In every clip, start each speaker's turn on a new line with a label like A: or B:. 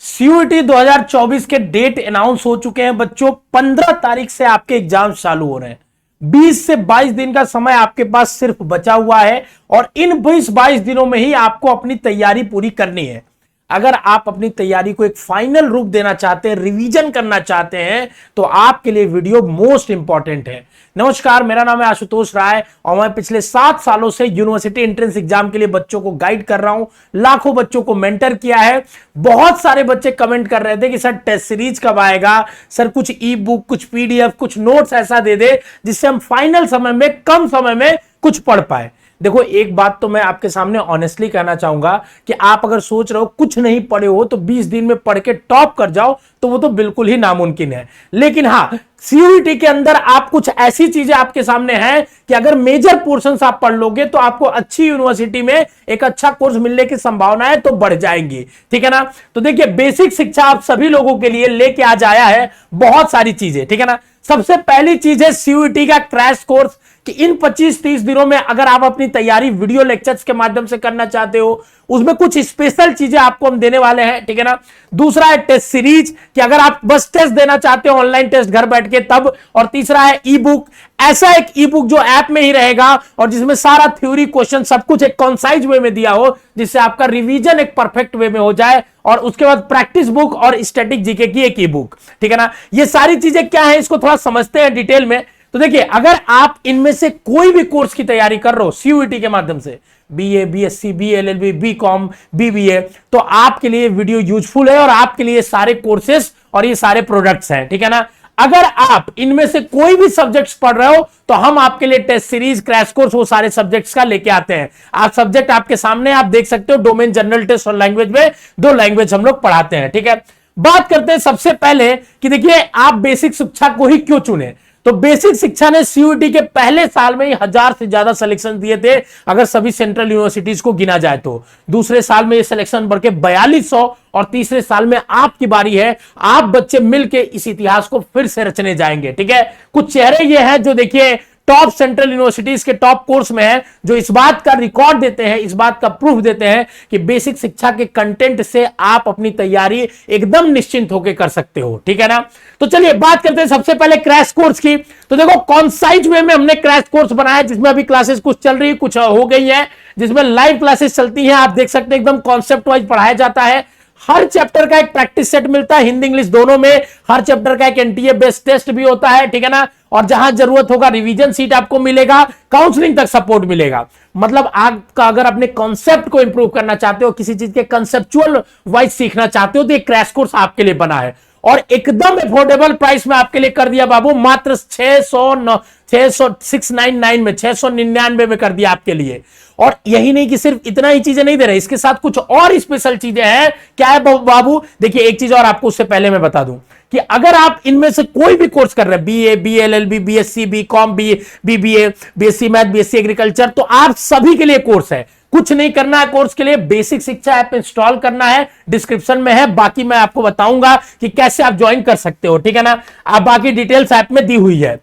A: CUET 2024 के date announce हो चुके हैं बच्चों। 15 तारीख से आपके एग्जाम चालू हो रहे हैं। 20 से 22 दिन का समय आपके पास सिर्फ बचा हुआ है और इन 20-22 दिनों में ही आपको अपनी तैयारी पूरी करनी है। अगर आप अपनी तैयारी को एक फाइनल रूप देना चाहते हैं, रिवीजन करना चाहते हैं, तो आपके लिए वीडियो मोस्ट इंपॉर्टेंट है। नमस्कार, मेरा नाम है आशुतोष राय और मैं पिछले 7 सालों से यूनिवर्सिटी एंट्रेंस एग्जाम के लिए बच्चों को गाइड कर रहा हूं। लाखों बच्चों को मेंटर किया है। बहुत सारे बच्चे कमेंट कर रहे थे कि सर टेस्ट सीरीज कब आएगा, सर कुछ ई बुक, कुछ पीडीएफ, कुछ नोट्स ऐसा दे दे जिससे हम फाइनल समय में, कम समय में कुछ पढ़ पाए। देखो, एक बात तो मैं आपके सामने ऑनेस्टली कहना चाहूंगा कि आप अगर सोच रहे हो कुछ नहीं पढ़े हो तो 20 दिन में पढ़ के टॉप कर जाओ, तो वो तो बिल्कुल ही नामुमकिन है। लेकिन हां, सीयूईटी के अंदर आप कुछ ऐसी चीजें आपके सामने हैं कि अगर मेजर पोर्शंस आप पढ़ लोगे तो आपको अच्छी यूनिवर्सिटी में एक अच्छा कोर्स मिलने की संभावनाएं तो बढ़ जाएंगी। ठीक है ना। तो देखिए, बेसिक शिक्षा आप सभी लोगों के लिए लेके आज आया है बहुत सारी चीजें। ठीक है ना। सबसे पहली चीज है सीयूईटी का क्रैश कोर्स कि इन 25-30 दिनों में अगर आप अपनी तैयारी वीडियो लेक्चर्स के माध्यम से करना चाहते हो, उसमें कुछ स्पेशल चीजें आपको हम देने वाले हैं। ठीक है ना। दूसरा है टेस्ट सीरीज कि अगर आप बस टेस्ट देना चाहते हो ऑनलाइन टेस्ट घर बैठ के तब। और तीसरा है ई बुक, ऐसा एक ई बुक जो ऐप में ही रहेगा और जिसमें सारा थ्योरी, क्वेश्चन सब कुछ एक कॉन्साइज वे में दिया हो, जिससे आपका रिवीजन एक परफेक्ट वे में हो जाए। और उसके बाद प्रैक्टिस बुक और स्टैटिक जीके की एक ई बुक। ठीक है ना। ये सारी चीजें क्या है, इसको थोड़ा समझते हैं डिटेल में। तो देखिए, अगर आप इनमें से कोई भी कोर्स की तैयारी कर रहे हो सीयूईटी के माध्यम से, BA, BSc, BLLB, BCom, BBA, तो आपके लिए वीडियो यूजफुल है और आपके लिए सारे कोर्सेस और ये सारे प्रोडक्ट्स हैं। ठीक है ना। अगर आप इनमें से कोई भी सब्जेक्ट्स पढ़ रहे हो तो हम आपके लिए टेस्ट सीरीज, क्रैश कोर्स, वो सारे सब्जेक्ट्स का लेके आते हैं। आप सब्जेक्ट आपके सामने आप देख सकते हो, डोमेन, जनरल, टेस्ट और लैंग्वेज में 2 लैंग्वेज हम लोग पढ़ाते हैं। ठीक है। बात करते हैं सबसे पहले कि देखिए, आप बेसिक शिक्षा को ही क्यों चुने। तो बेसिक शिक्षा ने सीयूईटी के पहले साल में ही 1000 से ज्यादा सिलेक्शन दिए थे, अगर सभी सेंट्रल यूनिवर्सिटीज को गिना जाए तो। दूसरे साल में ये सिलेक्शन बढ़ के 4200 और तीसरे साल में आपकी बारी है। आप बच्चे मिलके इस इतिहास को फिर से रचने जाएंगे। ठीक है। कुछ चेहरे ये हैं जो देखिए टॉप सेंट्रल यूनिवर्सिटीज के टॉप कोर्स में है, जो इस बात का रिकॉर्ड देते हैं, इस बात का प्रूफ देते हैं कि बेसिक शिक्षा के कंटेंट से आप अपनी तैयारी एकदम निश्चिंत होकर कर सकते हो। ठीक है ना। तो चलिए बात करते हैं सबसे पहले क्रैश कोर्स की। तो देखो, कॉन्साइज वे में हमने क्रैश कोर्स बनाया, जिसमें अभी क्लासेस कुछ चल रही है, कुछ हो गई है, जिसमें लाइव क्लासेस चलती हैं। आप देख सकते हैं एकदम कॉन्सेप्ट वाइज पढ़ाया जाता है। हर चैप्टर का एक प्रैक्टिस सेट मिलता है, हिंदी इंग्लिश दोनों में। हर चैप्टर का एक एनटीए बेस्ड टेस्ट भी होता है। ठीक है ना। और जहां जरूरत होगा रिवीजन सीट आपको मिलेगा, काउंसलिंग तक सपोर्ट मिलेगा। मतलब आपका अगर अपने कॉन्सेप्ट को इंप्रूव करना चाहते हो, किसी चीज के कंसेप्चुअल वाइज सीखना चाहते हो, तो ये क्रैश कोर्स आपके लिए बना है और एकदम अफोर्डेबल प्राइस में आपके लिए कर दिया बाबू। मात्र 699 में, 699 में कर दिया आपके लिए। और यही नहीं कि सिर्फ इतना ही चीजें नहीं दे रहे, इसके साथ कुछ और स्पेशल चीजें हैं। क्या है बाबू? देखिए, एक चीज और आपको उससे पहले मैं बता दूं कि अगर आप इनमें से कोई भी कोर्स कर रहे हैं, BA, BLLB, BSc, BCom, BBA, BSc math, BSc agriculture, तो आप सभी के लिए कोर्स है। कुछ नहीं करना है कोर्स के लिए, बेसिक शिक्षा ऐप इंस्टॉल करना है, डिस्क्रिप्शन में है। बाकी मैं आपको बताऊंगा कि कैसे आप ज्वाइन कर सकते हो। ठीक है ना। आप बाकी डिटेल्स ऐप में दी हुई है।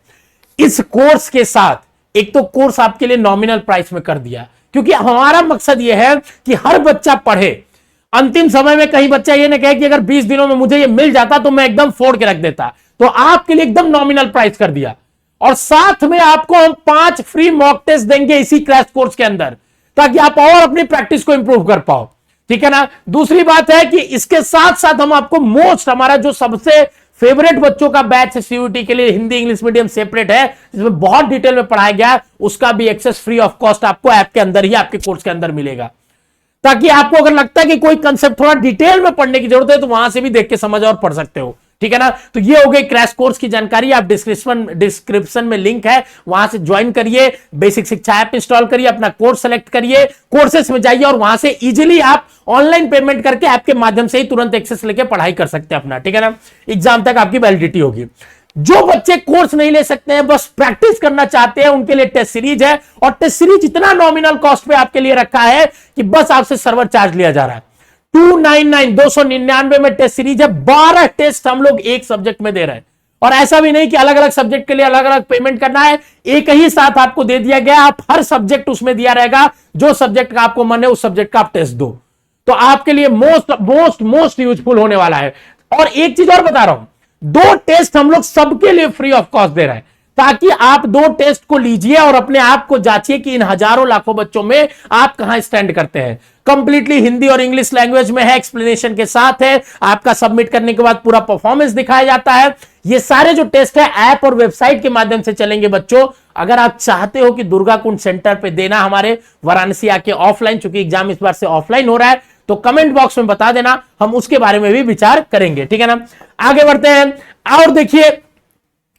A: इस कोर्स के साथ एक तो कोर्स आपके लिए नॉमिनल प्राइस में कर दिया, क्योंकि हमारा मकसद यह है कि हर बच्चा पढ़े। अंतिम समय में कहीं बच्चा ये ना कहे कि अगर 20 दिनों में मुझे ये मिल जाता तो मैं एकदम फोड़ के रख देता। तो आपके लिए एकदम नॉमिनल प्राइस कर दिया और साथ में आपको हम 5 फ्री मॉक टेस्ट देंगे इसी क्रैश कोर्स के अंदर, ताकि आप और अपनी प्रैक्टिस को इंप्रूव कर पाओ। ठीक है ना। दूसरी बात है कि इसके साथ साथ हम आपको हमारा जो सबसे फेवरेट बच्चों का बैच है सीयूईटी के लिए, हिंदी इंग्लिश मीडियम सेपरेट है, जिसमें बहुत डिटेल में पढ़ाया गया, उसका भी एक्सेस फ्री ऑफ कॉस्ट आपको ऐप के अंदर ही, आपके कोर्स के अंदर मिलेगा। ताकि आपको अगर लगता है कि कोई कंसेप्ट थोड़ा डिटेल में पढ़ने की जरूरत है तो वहां से भी देख के समझ और पढ़ सकते हो। ठीक है ना। तो ये हो गई क्रैश कोर्स की जानकारी। आप डिस्क्रिप्शन में लिंक है, वहां से ज्वाइन करिए, बेसिक शिक्षा ऐप इंस्टॉल करिए, अपना कोर्स सेलेक्ट करिए, कोर्सेस में जाइए और वहां से इजीली आप ऑनलाइन पेमेंट करके ऐप के माध्यम से ही तुरंत एक्सेस लेके पढ़ाई कर सकते हैं अपना। ठीक है ना। एग्जाम तक आपकी वैलिडिटी होगी। जो बच्चे कोर्स नहीं ले सकते हैं, बस प्रैक्टिस करना चाहते हैं, उनके लिए टेस्ट सीरीज है। और टेस्ट सीरीज इतना नॉमिनल कॉस्ट पे आपके लिए रखा है कि बस आपसे सर्वर चार्ज लिया जा रहा है। 299 में टेस्ट सीरीज है। 12 टेस्ट हम लोग एक सब्जेक्ट में दे रहे हैं। और ऐसा भी नहीं कि अलग अलग सब्जेक्ट के लिए अलग अलग पेमेंट करना है, एक ही साथ आपको दे दिया गया। आप हर सब्जेक्ट उसमें दिया रहेगा, जो सब्जेक्ट का आपको मन है उस सब्जेक्ट का आप टेस्ट दो। तो तो आपके लिए मोस्ट मोस्ट मोस्ट यूजफुल होने वाला है। और एक चीज और बता रहा हूं, 2 टेस्ट हम लोग सबके लिए फ्री ऑफ कॉस्ट दे रहे हैं, ताकि आप 2 टेस्ट को लीजिए और अपने आप को जांचिए कि इन हजारों लाखों बच्चों में आप कहां स्टैंड करते हैं। कंप्लीटली हिंदी और इंग्लिश लैंग्वेज में है, एक्सप्लेनेशन के साथ है, आपका सबमिट करने के बाद पूरा परफॉर्मेंस दिखाया जाता है। ये सारे जो टेस्ट है ऐप और वेबसाइट के माध्यम से चलेंगे बच्चों। अगर आप चाहते हो कि दुर्गा कुंड सेंटर पे देना हमारे वाराणसी आके ऑफलाइन, चूंकि एग्जाम इस बार से ऑफलाइन हो रहा है, तो कमेंट बॉक्स में बता देना, हम उसके बारे में भी विचार करेंगे, ठीक है ना। आगे बढ़ते हैं और देखिए,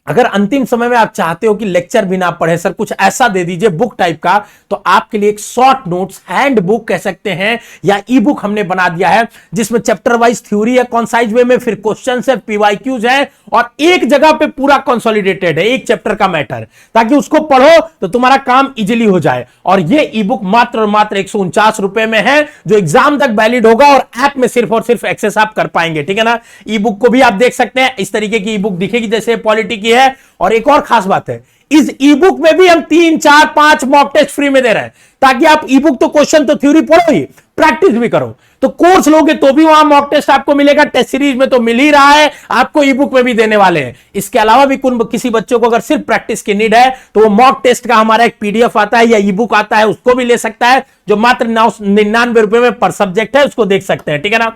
A: अगर अंतिम समय में आप चाहते हो कि लेक्चर भी ना पढ़े, सर कुछ ऐसा दे दीजिए बुक टाइप का, तो आपके लिए एक शॉर्ट नोट्स हैंड बुक कह सकते हैं या ई बुक हमने बना दिया है, जिसमें चैप्टर वाइज थ्योरी है कॉन्साइज वे में, फिर क्वेश्चंस है, पीवाईक्यूज है, और एक जगह पे पूरा कंसोलिडेटेड है, एक चैप्टर का मैटर, ताकि उसको पढ़ो तो तुम्हारा काम इजीली हो जाए। और ये ई बुक मात्र और मात्र 149 रुपए में है, जो एग्जाम तक वैलिड होगा और ऐप में सिर्फ और सिर्फ एक्सेस आप कर पाएंगे, ठीक है ना। ई बुक को भी आप देख सकते हैं, इस तरीके की ई बुक दिखेगी जैसे पॉलिटी की है। और एक और खास बात है, इस ई बुक में भी हम 3, 4, 5 मॉक टेस्ट फ्री में दे रहे हैं, ताकि आप ई बुक तो क्वेश्चन तो थ्योरी पढ़ो ही, प्रैक्टिस भी करो। तो कोर्स लोगे तो भी वहां मॉक टेस्ट आपको मिलेगा, टेस्ट सीरीज में तो मिल ही रहा है, आपको ई बुक में भी देने वाले हैं। इसके अलावा भी किसी बच्चों को अगर सिर्फ प्रैक्टिस की नीड है, तो वो मॉक टेस्ट का हमारा एक पीडीएफ आता है या ई बुक आता है, उसको भी ले सकता है, जो मात्र 99 रुपए में पर सब्जेक्ट है, उसको देख सकते हैं, ठीक है ना।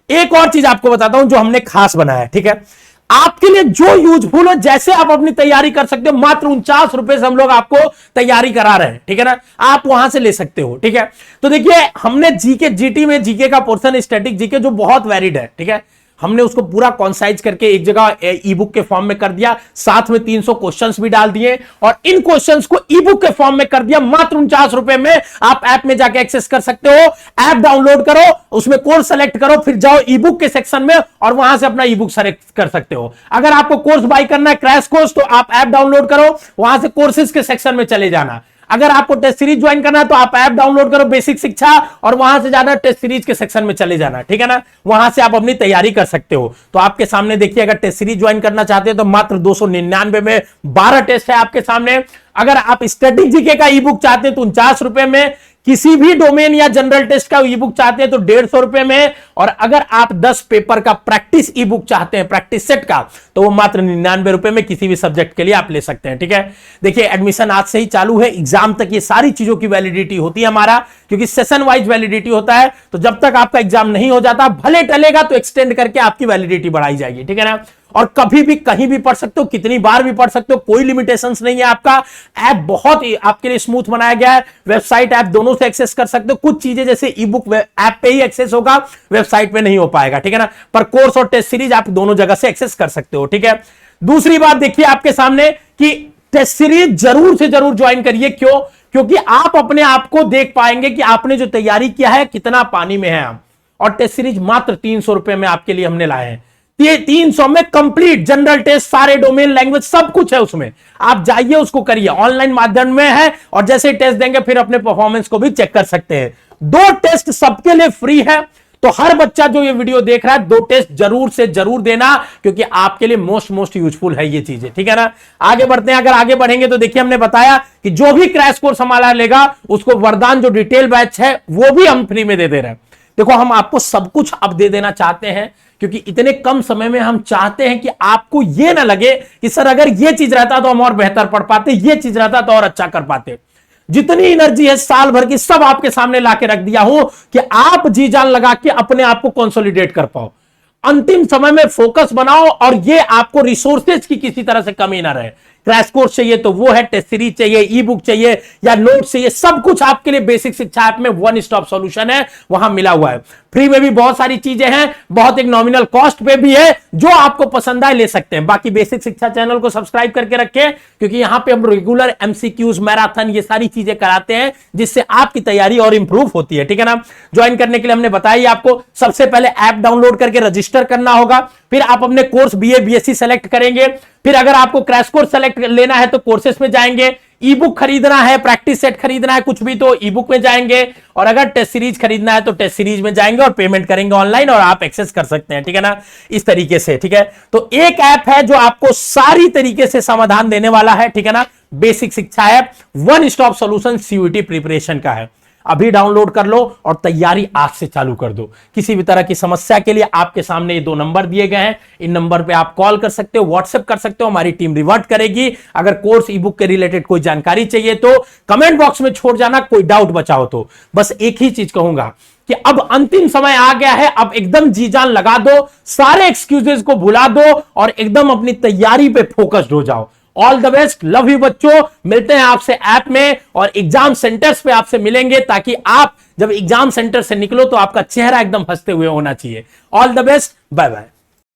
A: एक और चीज आपको बताता हूं जो हमने खास बनाया है, ठीक है, आपके लिए जो यूजफुल है, जैसे आप अपनी तैयारी कर सकते हो, मात्र 49 रुपए से हम लोग आपको तैयारी करा रहे हैं, ठीक है ना, आप वहां से ले सकते हो, ठीक है। तो देखिए, हमने जीके जीटी में जीके का पोर्शन, स्टैटिक जीके जो बहुत वैलिड है, ठीक है, हमने उसको पूरा कॉन्साइज करके एक जगह ई बुक के फॉर्म में कर दिया, साथ में 300 क्वेश्चंस भी डाल दिए, और इन क्वेश्चंस को ई बुक के फॉर्म में कर दिया मात्र 49 रुपए में। आप ऐप में जाके एक्सेस कर सकते हो, ऐप डाउनलोड करो, उसमें कोर्स सेलेक्ट करो, फिर जाओ ई बुक के सेक्शन में और वहां से अपना ई बुक सेलेक्ट कर सकते हो। अगर आपको कोर्स बाय करना है, क्रैश कोर्स, तो आप ऐप डाउनलोड करो, वहां से कोर्सेज के सेक्शन में चले जाना। अगर आपको टेस्ट सीरीज ज्वाइन करना है, तो आप ऐप डाउनलोड करो बेसिक शिक्षा, और वहां से जाना टेस्ट सीरीज के सेक्शन में चले जाना, ठीक है ना, वहां से आप अपनी तैयारी कर सकते हो। तो आपके सामने देखिए, अगर टेस्ट सीरीज ज्वाइन करना चाहते हैं तो मात्र 299 में 12 टेस्ट है आपके सामने। अगर आप स्टैटिक जीके का ई बुक चाहते हैं तो 49 रुपए में, किसी भी डोमेन या जनरल टेस्ट का ई बुक चाहते हैं तो 150 रुपए में, और अगर आप 10 पेपर का प्रैक्टिस ई बुक चाहते हैं, प्रैक्टिस सेट का, तो वो मात्र 99 रुपए में किसी भी सब्जेक्ट के लिए आप ले सकते हैं, ठीक है। देखिए, एडमिशन आज से ही चालू है, एग्जाम तक ये सारी चीजों की वैलिडिटी होती है हमारा, क्योंकि सेशन वाइज वैलिडिटी होता है, तो जब तक आपका एग्जाम नहीं हो जाता, भले टलेगा तो एक्सटेंड करके आपकी वैलिडिटी बढ़ाई जाएगी, ठीक है ना। और कभी भी कहीं भी पढ़ सकते हो, कितनी बार भी पढ़ सकते हो, कोई लिमिटेशंस नहीं है। आपका ऐप बहुत ही आपके लिए स्मूथ बनाया गया है, वेबसाइट ऐप दोनों से एक्सेस कर सकते हो। कुछ चीजें जैसे ई बुक ऐप पे ही एक्सेस होगा, वेबसाइट पे नहीं हो पाएगा, ठीक है ना, पर कोर्स और टेस्ट सीरीज आप दोनों जगह से एक्सेस कर सकते हो, ठीक है। दूसरी बात देखिए आपके सामने कि टेस्ट सीरीज जरूर से जरूर ज्वाइन करिए। क्यों? क्योंकि आप अपने आप को देख पाएंगे कि आपने जो तैयारी किया है कितना पानी में है आप। और टेस्ट सीरीज मात्र 300 रुपए में आपके लिए हमने लाए हैं। ये 300 में कंप्लीट जनरल टेस्ट, सारे डोमेन, लैंग्वेज, सब कुछ है उसमें। आप जाइए, उसको करिए, ऑनलाइन माध्यम में है, और जैसे टेस्ट देंगे फिर अपने परफॉर्मेंस को भी चेक कर सकते हैं। 2 टेस्ट सबके लिए फ्री है, तो हर बच्चा जो ये वीडियो देख रहा है 2 टेस्ट जरूर से जरूर देना, क्योंकि आपके लिए मोस्ट यूजफुल है ये चीजें, ठीक है ना। आगे बढ़ते हैं। अगर आगे बढ़ेंगे तो देखिए, हमने बताया कि जो भी क्रैश कोर्स हमारा लेगा उसको वरदान जो डिटेल बैच है वो भी हम फ्री में दे रहे हैं। देखो, हम आपको सब कुछ अब दे देना चाहते हैं, क्योंकि इतने कम समय में हम चाहते हैं कि आपको यह ना लगे कि सर अगर यह चीज रहता तो हम और बेहतर पढ़ पाते, यह चीज रहता तो और अच्छा कर पाते। जितनी एनर्जी है साल भर की सब आपके सामने लाके रख दिया हूं कि आप जी जान लगा के अपने आप को कंसोलिडेट कर पाओ। अंतिम समय में फोकस बनाओ, और ये आपको रिसोर्सेज की किसी तरह से कमी ना रहे। क्रैश कोर्स चाहिए तो वो है, टेस्ट सीरीज चाहिए, ई बुक चाहिए या नोट चाहिए, सब कुछ आपके लिए बेसिक शिक्षा ऐप में वन स्टॉप सॉल्यूशन है, वहां मिला हुआ है। फ्री में भी बहुत सारी चीजें हैं, बहुत एक नॉमिनल कॉस्ट पे भी है, जो आपको पसंद आए ले सकते हैं। बाकी बेसिक शिक्षा चैनल को सब्सक्राइब करके रखें, क्योंकि यहां पे हम रेगुलर एमसीक्यूज, मैराथन, ये सारी चीजें कराते हैं, जिससे आपकी तैयारी और इंप्रूव होती है, ठीक है ना। ज्वाइन करने के लिए हमने बताया आपको, सबसे पहले ऐप डाउनलोड करके रजिस्टर करना होगा, फिर आप अपने कोर्स बीए बीएससी सेलेक्ट करेंगे, फिर अगर आपको क्रैश कोर्स सेलेक्ट लेना है तो कोर्सेस में जाएंगे, ई बुक खरीदना है, प्रैक्टिस सेट खरीदना है कुछ भी तो ई बुक में जाएंगे, और अगर टेस्ट सीरीज खरीदना है तो टेस्ट सीरीज में जाएंगे और पेमेंट करेंगे ऑनलाइन, और आप एक्सेस कर सकते हैं, ठीक है ना, इस तरीके से, ठीक है। तो एक ऐप है जो आपको सारी तरीके से समाधान देने वाला है, ठीक है ना। बेसिक शिक्षा app, one stop solution CUET preparation का है। अभी डाउनलोड कर लो और तैयारी आज से चालू कर दो। किसी भी तरह की समस्या के लिए आपके सामने ये 2 नंबर दिए गए हैं, इन नंबर पे आप कॉल कर सकते हो, व्हाट्सएप कर सकते हो, हमारी टीम रिवर्ट करेगी। अगर कोर्स ई बुक के रिलेटेड कोई जानकारी चाहिए तो कमेंट बॉक्स में छोड़ जाना, कोई डाउट बचा हो तो। बस एक ही चीज कहूंगा कि अब अंतिम समय आ गया है, अब एकदम जी जान लगा दो, सारे एक्सक्यूजेस को भुला दो और एकदम अपनी तैयारी पे फोकस्ड हो जाओ। All the best, love you बच्चों। मिलते हैं आपसे ऐप में और एग्जाम सेंटर्स पे आपसे मिलेंगे, ताकि आप जब एग्जाम सेंटर से निकलो तो आपका चेहरा एकदम हंसते हुए होना चाहिए। All the best, bye bye.